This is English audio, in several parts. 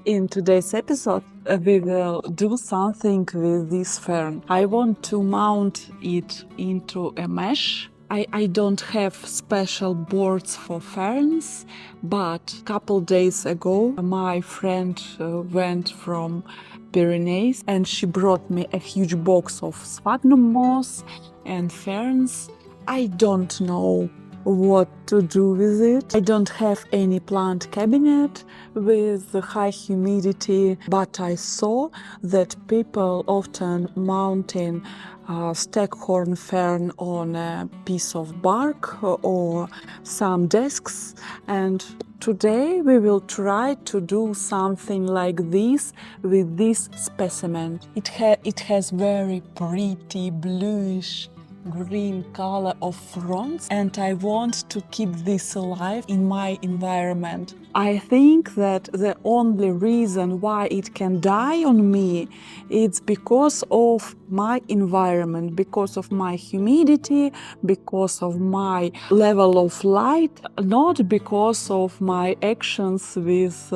In today's episode, we will do something with this fern. I want to mount it into a mesh. I don't have special boards for ferns, but a couple days ago, my friend went from Pyrenees and she brought me a huge box of sphagnum moss and ferns. I don't know what to do with it. I don't have any plant cabinet with high humidity, but I saw that people often mounting staghorn fern on a piece of bark or some desks, and today we will try to do something like this with this specimen. It has very pretty bluish green color of fronds, and I want to keep this alive in my environment. I think that the only reason why it can die on me is because of my environment, because of my humidity, because of my level of light, not because of my actions with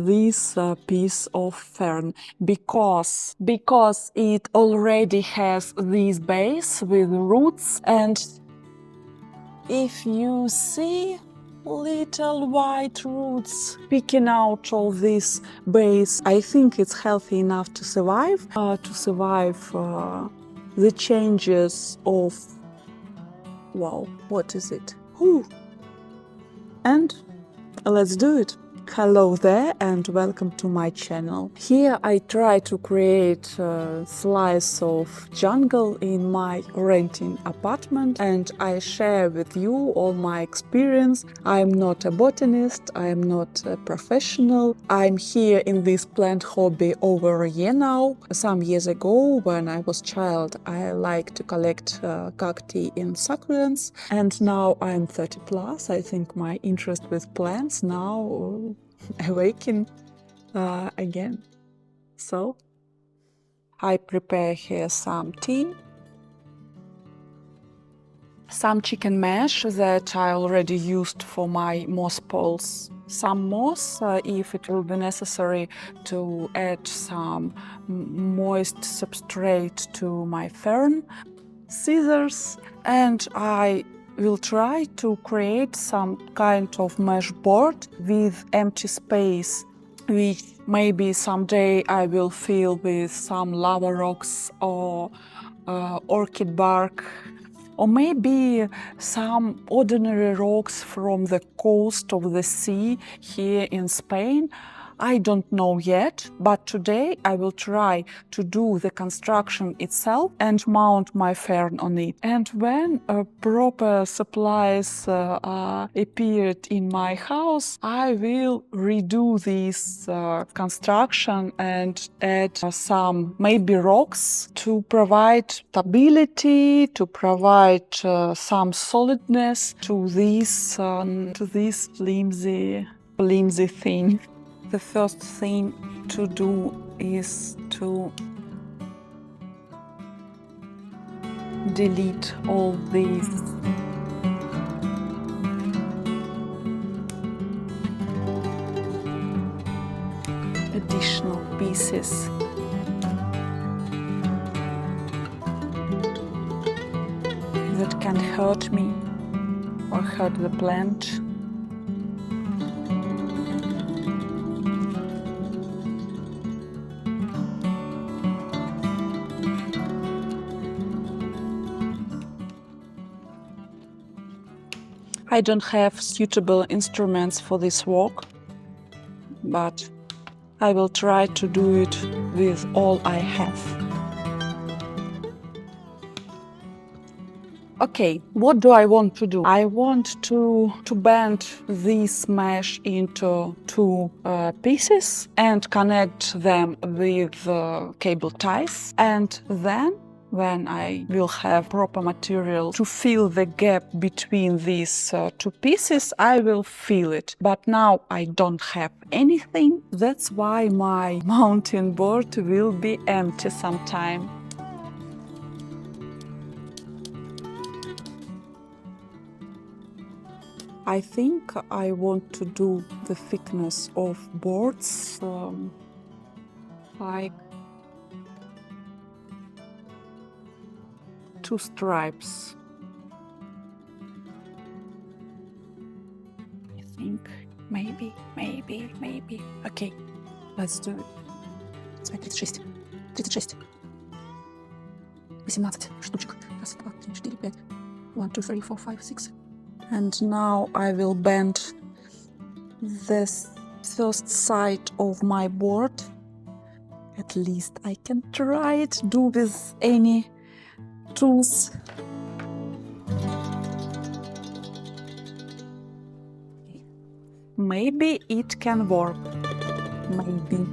this piece of fern, because it already has this base with roots, and if you see little white roots picking out of this base, I think it's healthy enough to survive the changes of, wow, what is it? Whew. And let's do it. Hello there and welcome to my channel. Here I try to create a slice of jungle in my renting apartment, and I share with you all my experience. I'm not a botanist, I'm not a professional. I'm here in this plant hobby over a year now. Some years ago, when I was a child, I liked to collect cacti and succulents, and now I'm 30 plus. I think my interest with plants now awaken again. So I prepare here some tea, some chicken mesh that I already used for my moss poles, some moss if it will be necessary to add some moist substrate to my fern, scissors, and I will try to create some kind of mesh board with empty space, which maybe someday I will fill with some lava rocks or orchid bark, or maybe some ordinary rocks from the coast of the sea here in Spain. I don't know yet, but today I will try to do the construction itself and mount my fern on it. And when proper supplies appeared in my house, I will redo this construction and add some maybe rocks to provide stability, to provide some solidness to this flimsy thing. The first thing to do is to delete all these additional pieces. That can hurt me or hurt the plant. I don't have suitable instruments for this work, but I will try to do it with all I have. Okay, what do I want to do? I want to bend this mesh into two pieces and connect them with cable ties, and then when I will have proper material to fill the gap between these two pieces, I will fill it. But now I don't have anything. That's why my mountain board will be empty sometime. I think I want to do the thickness of boards like 2 stripes. I think maybe. Okay, let's do it. 36. 36. 18 штучек. Раз, два, три, четыре, пять. 1, 2, 3, 4, 5, 6. And now I will bend this first side of my board. At least I can try it, do with any tools. Maybe it can work. Maybe.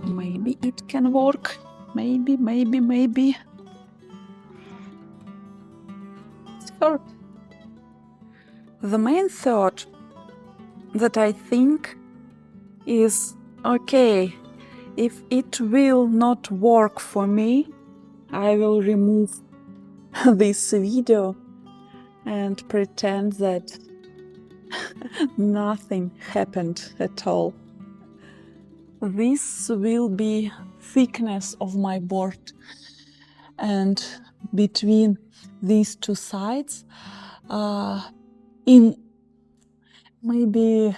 Maybe it can work. Maybe. Third. The main thought that I think is, okay, if it will not work for me, I will remove this video and pretend that nothing happened at all. This will be thickness of my board, and between these 2 sides, in maybe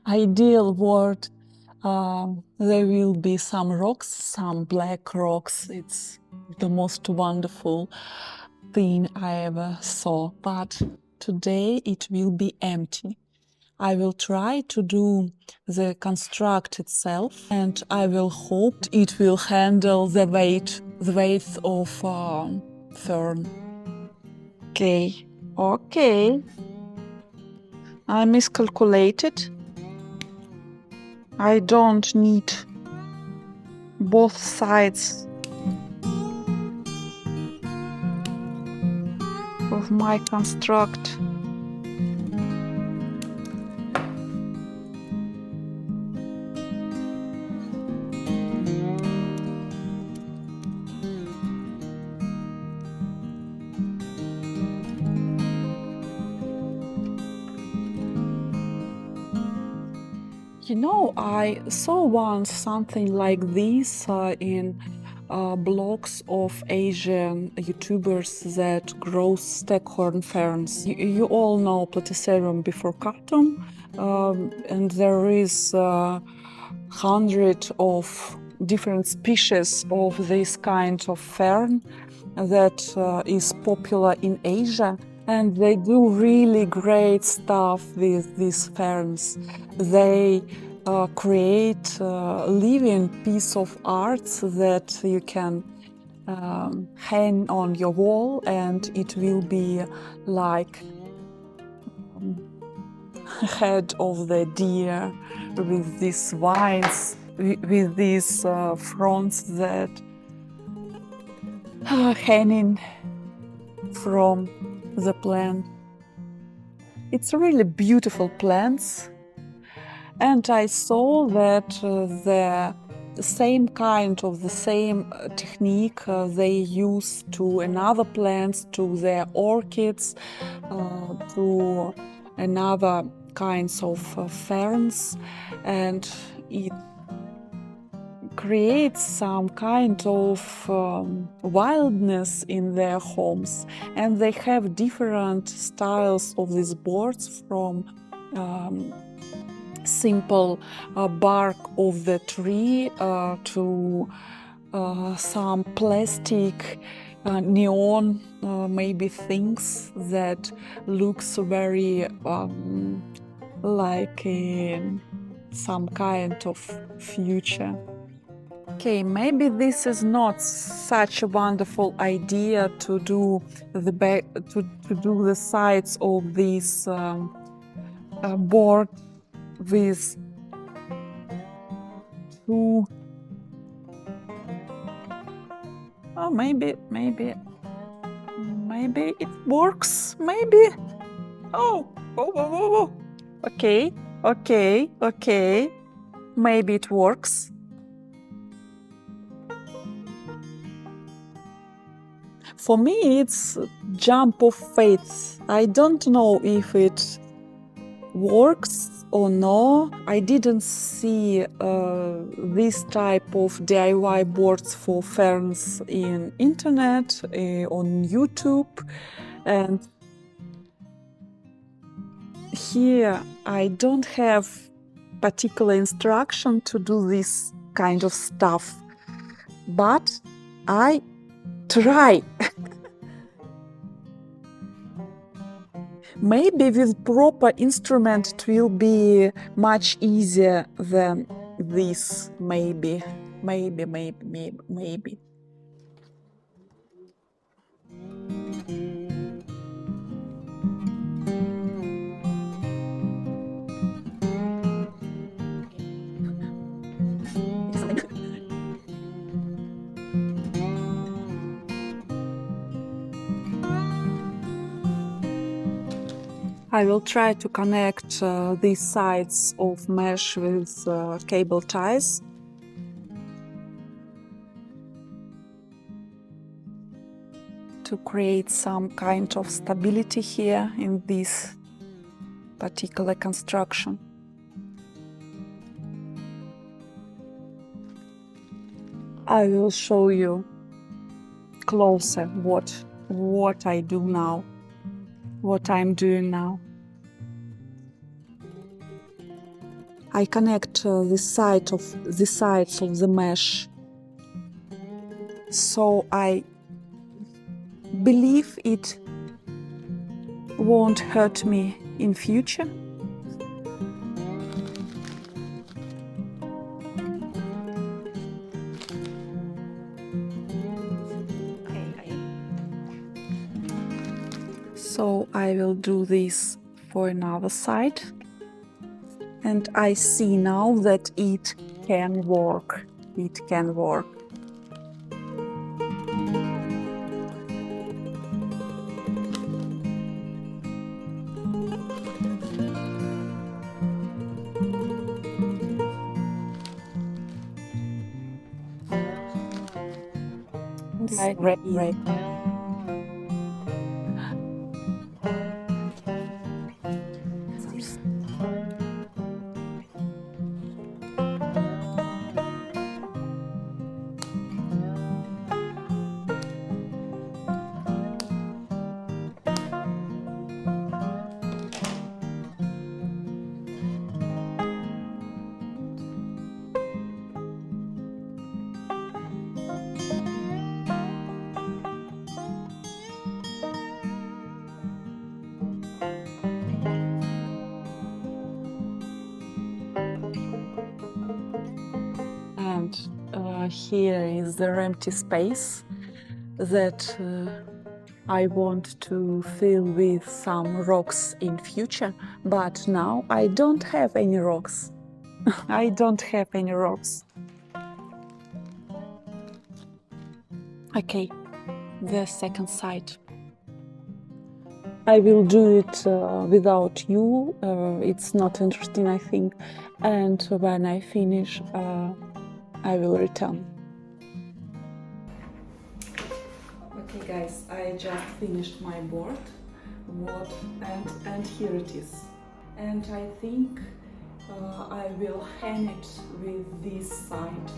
ideal world, there will be some rocks, some black rocks. It's the most wonderful thing I ever saw, but today it will be empty. I will try to do the construct itself, and I will hope it will handle the weight of fern. Okay. I miscalculated. I don't need both sides of my construct. You know, I saw once something like this in blogs of Asian YouTubers that grow staghorn ferns. You all know Platycerium bifurcatum, and there is 100 of different species of this kind of fern that is popular in Asia. And they do really great stuff with these ferns. They create a living piece of art that you can hang on your wall, and it will be like head of the deer with these vines, with these fronds that are hanging from the plant. It's really beautiful plants, and I saw that the same kind of the same technique they use to another plants, to their orchids, to another kinds of ferns, and it creates some kind of wildness in their homes. And they have different styles of these boards, from simple bark of the tree to some plastic neon maybe things that looks very like some kind of future. Okay, maybe this is not such a wonderful idea to do the back, to do the sides of this board with 2. Oh, maybe it works. Maybe. Oh. Okay. Maybe it works. For me, it's a jump of faith. I don't know if it works or no. I didn't see this type of DIY boards for ferns in internet, on YouTube, and here I don't have particular instruction to do this kind of stuff, but I try. Maybe with proper instrument it will be much easier than this. Maybe. I will try to connect these sides of mesh with cable ties. To create some kind of stability here in this particular construction. I will show you closer what I do now, what I'm doing now. I connect the sides of the mesh, so I believe it won't hurt me in future. So I will do this for another side, and I see now that it can work. It can work. Right. And here is the empty space that I want to fill with some rocks in future, but now I don't have any rocks. I don't have any rocks. Okay, the second side. I will do it without you. It's not interesting, I think. And when I finish, I will return. Okay, guys, I just finished my board, and here it is. And I think I will hang it with this side.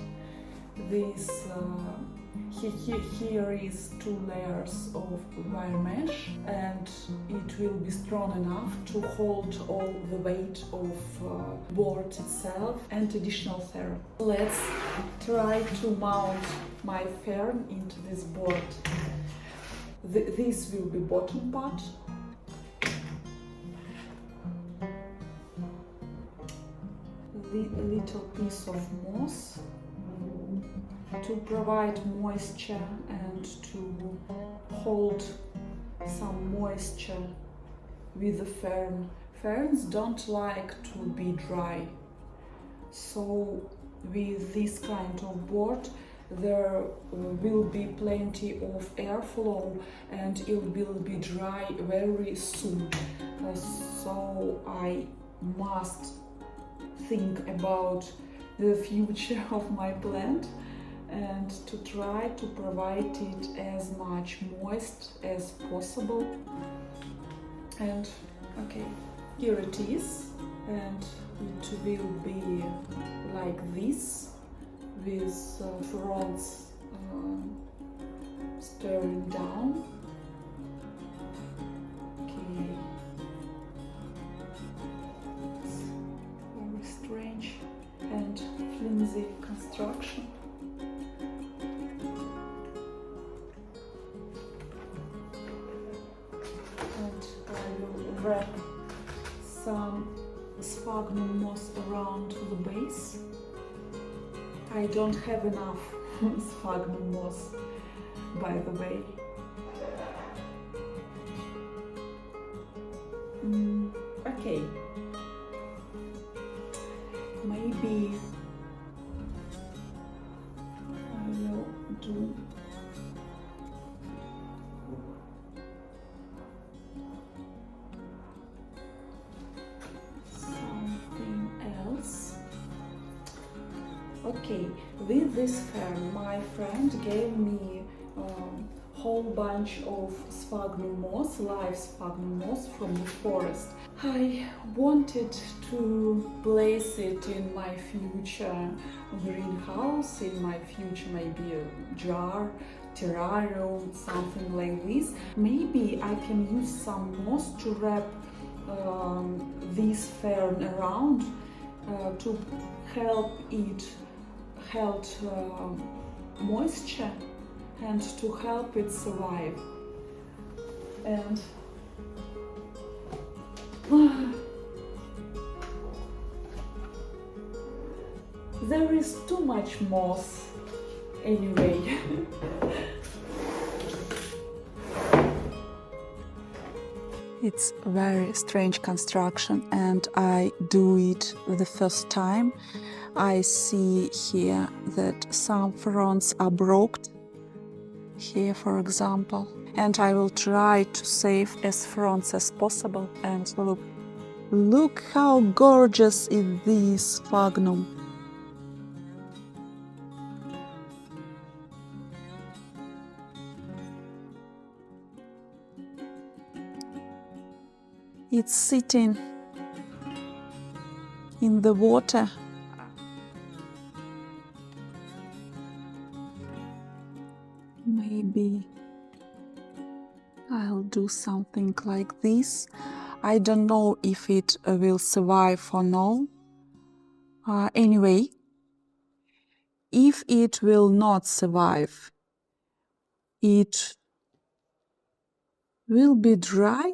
Here is 2 layers of wire mesh, and it will be strong enough to hold all the weight of board itself and additional fern. Let's try to mount my fern into this board. This will be bottom part. A little piece of moss to provide moisture and to hold some moisture with the fern. Ferns don't like to be dry, so with this kind of board there will be plenty of airflow and it will be dry very soon. So I must think about the future of my plant, and to try to provide it as much moist as possible. And okay, here it is, and it will be like this with fronds stirring down. Okay, it's very strange and flimsy construction. And I will wrap some sphagnum moss around the base. I don't have enough sphagnum moss, by the way. Okay, maybe I will do something else. Okay, with this fern, my friend gave me a whole bunch of sphagnum moss, live sphagnum moss from the forest. I wanted to place it in my future greenhouse, in my future maybe a jar, terrarium, something like this. Maybe I can use some moss to wrap this fern around to help it hold moisture and to help it survive. And there is too much moss anyway. It's a very strange construction, and I do it the first time. I see here that some fronds are broken, here for example, and I will try to save as fronds as possible. And look how gorgeous is this sphagnum. It's sitting in the water. Maybe I'll do something like this. I don't know if it will survive or no. Anyway, if it will not survive, it will be dry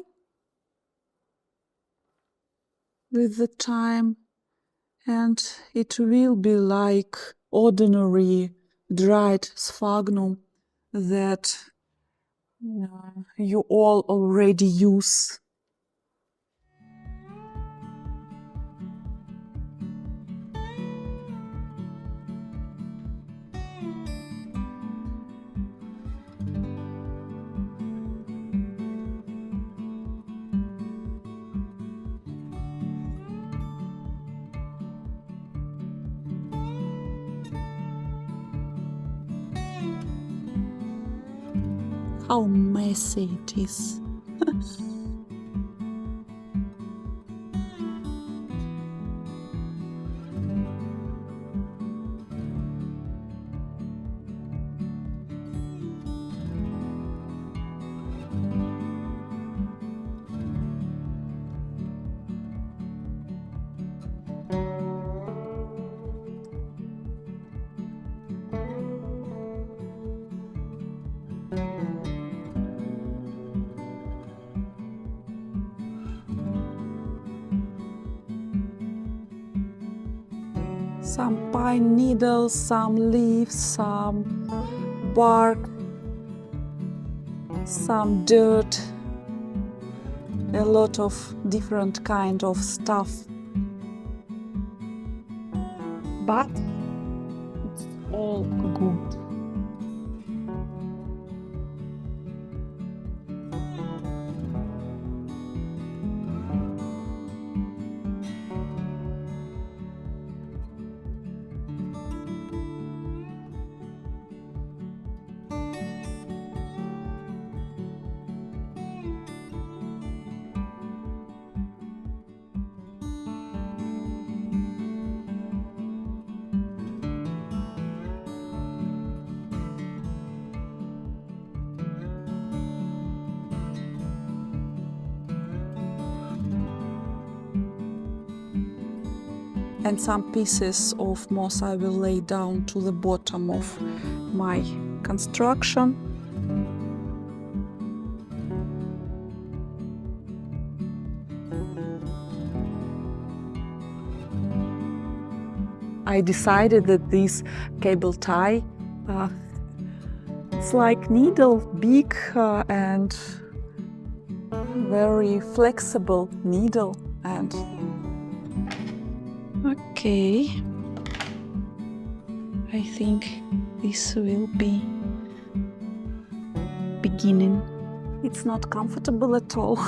with the time, and it will be like ordinary dried sphagnum that you all already use. How messy it is. Some pine needles, some leaves, some bark, some dirt, a lot of different kind of stuff. But it's all good. and some pieces of moss I will lay down to the bottom of my construction. I decided that this cable tie, it's like needle, big and very flexible needle, and okay, I think this will be beginning. It's not comfortable at all.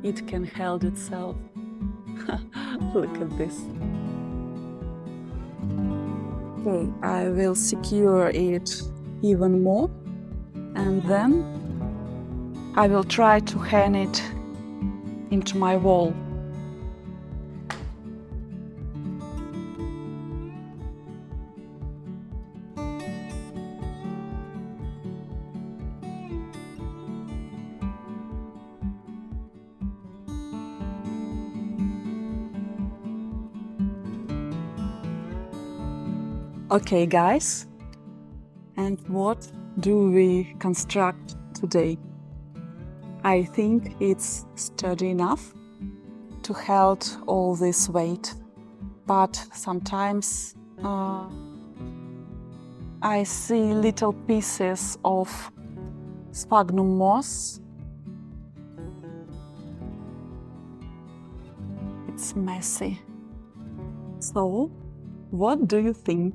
It can hold itself. Look at this. Okay, I will secure it even more, and then I will try to hang it into my wall. Okay, guys, and what do we construct today? I think it's sturdy enough to hold all this weight, but sometimes I see little pieces of sphagnum moss. It's messy. So, what do you think?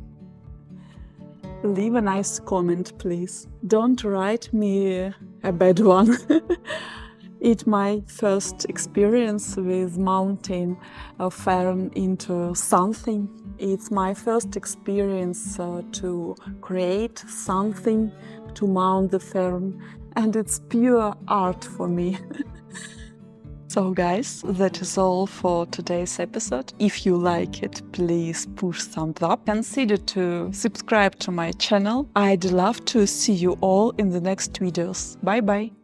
Leave a nice comment, please. Don't write me a bad one. It's my first experience with mounting a fern into something. It's my first experience to create something to mount the fern, and it's pure art for me. So guys, that is all for today's episode. If you like it, please push thumbs up. Consider to subscribe to my channel. I'd love to see you all in the next videos. Bye bye!